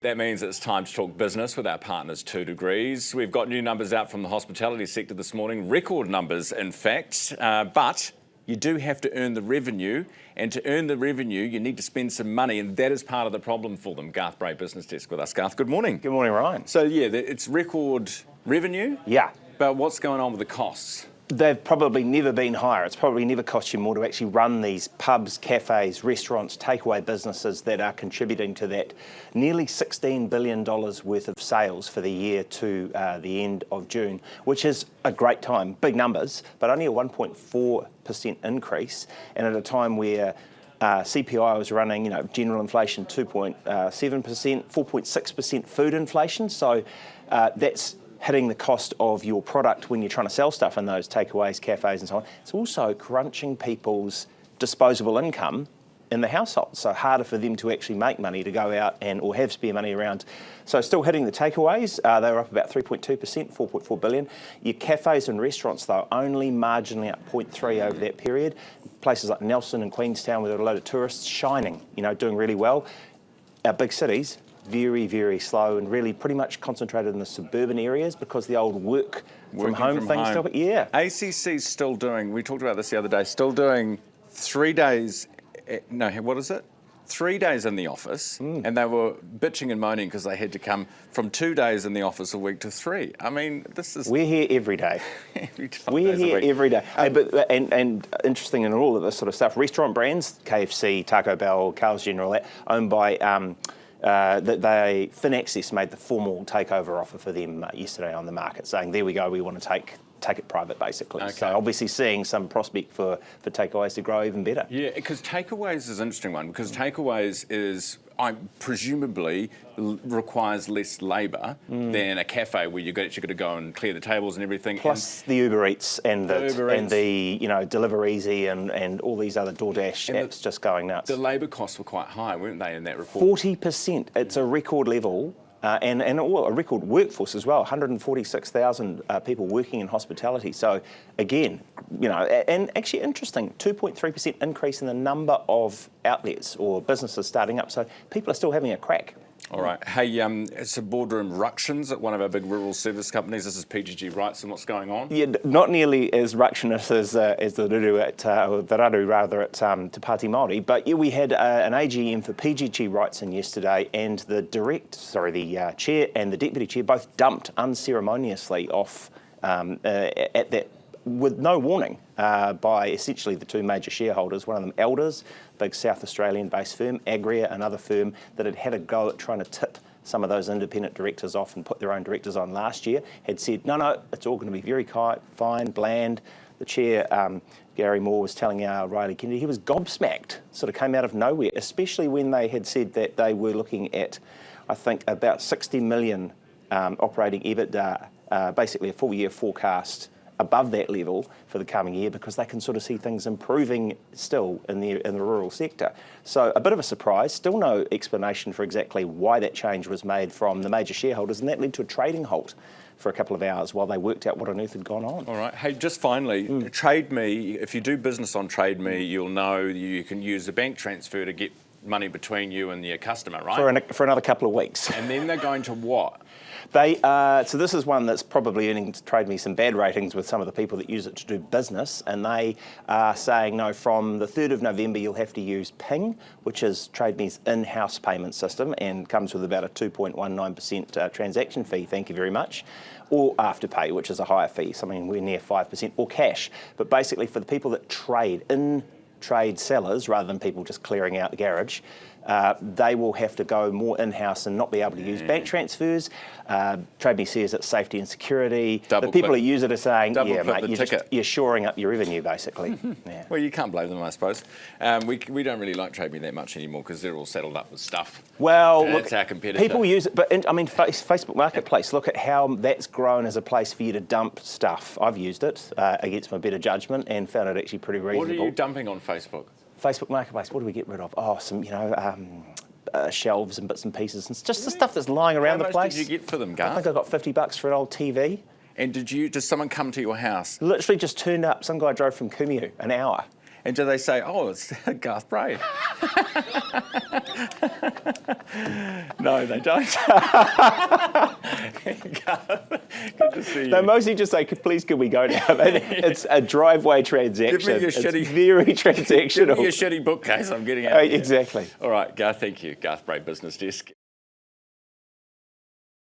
That means it's time to talk business with our partners 2 Degrees. We've got new numbers out from the hospitality sector this morning, record numbers in fact, but you do have to earn the revenue, and to earn the revenue you need to spend some money, and that is part of the problem for them. Garth Bray, Business Desk with us. Garth, good morning. Good morning, Ryan. So yeah, it's record revenue? Yeah. But what's going on with the costs? They've probably never been higher. It's probably never cost you more to actually run these pubs, cafes, restaurants, takeaway businesses that are contributing to that nearly $16 billion worth of sales for the year to the end of June, which is a great time. Big numbers, but only a 1.4% increase, and at a time where CPI was running, general inflation 2.7%, 4.6% food inflation. So that's hitting the cost of your product when you're trying to sell stuff in those takeaways, cafes and so on. It's also crunching people's disposable income in the household, so harder for them to actually make money to go out or have spare money around. So still hitting the takeaways, they were up about 3.2%, 4.4 billion. Your cafes and restaurants, though, only marginally up 0.3 over that period. Places like Nelson and Queenstown, with a load of tourists, shining, doing really well. Our big cities, very, very slow, and really pretty much concentrated in the suburban areas because the old working from home thing still. Yeah. ACC's still doing, we talked about this the other day, still doing 3 days, 3 days in the office, and they were bitching and moaning because they had to come from 2 days in the office a week to 3. I mean, this is... We're here every day. We're here every day. And interesting in all of this sort of stuff, restaurant brands, KFC, Taco Bell, Carl's General, owned by... Finaccess made the formal takeover offer for them yesterday on the market, saying, there we go, we want to take it private, basically. Okay. So obviously seeing some prospect for takeaways to grow even better. Yeah, because takeaways is an interesting one, because takeaways is, presumably requires less labour than a cafe where you've actually got to go and clear the tables and everything. Plus the Uber Eats and the Deliver Easy and all these other DoorDash apps just going nuts. The labour costs were quite high, weren't they, in that report? 40%. It's a record level. And a record workforce as well, 146,000 people working in hospitality. So again, and actually interesting, 2.3% increase in the number of outlets or businesses starting up. So people are still having a crack. All right. Hey, it's a boardroom ructions at one of our big rural service companies. This is PGG Wrightson. What's going on? Yeah, not nearly as ructionous as the ruru at the raru rather at Te Pāti Māori. But yeah, we had an AGM for PGG Wrightson yesterday, and the chair and the deputy chair both dumped unceremoniously off at that, with no warning, by essentially the two major shareholders, one of them Elders, big South Australian-based firm, Agria, another firm that had a go at trying to tip some of those independent directors off and put their own directors on last year, had said, no, it's all going to be very fine, bland. The chair, Gary Moore, was telling our Riley Kennedy, he was gobsmacked, sort of came out of nowhere, especially when they had said that they were looking at, I think, about 60 million operating EBITDA, basically a full year forecast above that level for the coming year, because they can sort of see things improving still in the rural sector. So a bit of a surprise, still no explanation for exactly why that change was made from the major shareholders, and that led to a trading halt for a couple of hours while they worked out what on earth had gone on. All right. Hey, just finally, TradeMe, if you do business on TradeMe, you'll know you can use a bank transfer to get money between you and your customer, right? For another couple of weeks. And then they're going to what? So this is one that's probably earning TradeMe some bad ratings with some of the people that use it to do business, and they are saying, no, from the 3rd of November you'll have to use Ping, which is TradeMe's in-house payment system and comes with about a 2.19% transaction fee, thank you very much, or Afterpay, which is a higher fee, something we're near 5%, or cash. But basically for the people that trade sellers rather than people just clearing out the garage, they will have to go more in-house and not be able to use bank transfers. TradeMe says it's safety and security. The people who use it are saying, yeah, mate, you're shoring up your revenue, basically. Yeah. Well, you can't blame them, I suppose. We don't really like TradeMe that much anymore because they're all saddled up with stuff. Well, look, it's our competitor. People use it, but Facebook Marketplace, look at how that's grown as a place for you to dump stuff. I've used it against my better judgment and found it actually pretty reasonable. What are you dumping on Facebook? Facebook Marketplace, what do we get rid of? Oh, some, shelves and bits and pieces, and just the stuff that's lying around the place. How much did you get for them, Garth? I think I got $50 for an old TV. And did someone come to your house? Literally just turned up. Some guy drove from Kumeu, an hour. And do they say, oh, it's Garth Bray? No, they don't. Garth, good to see you. They mostly just say, please can we go now? It's a driveway transaction. Give me your it's shitty, very transactional. Give me your shitty bookcase, I'm getting out of here. Exactly. All right, Garth, thank you. Garth Bray, Business Desk.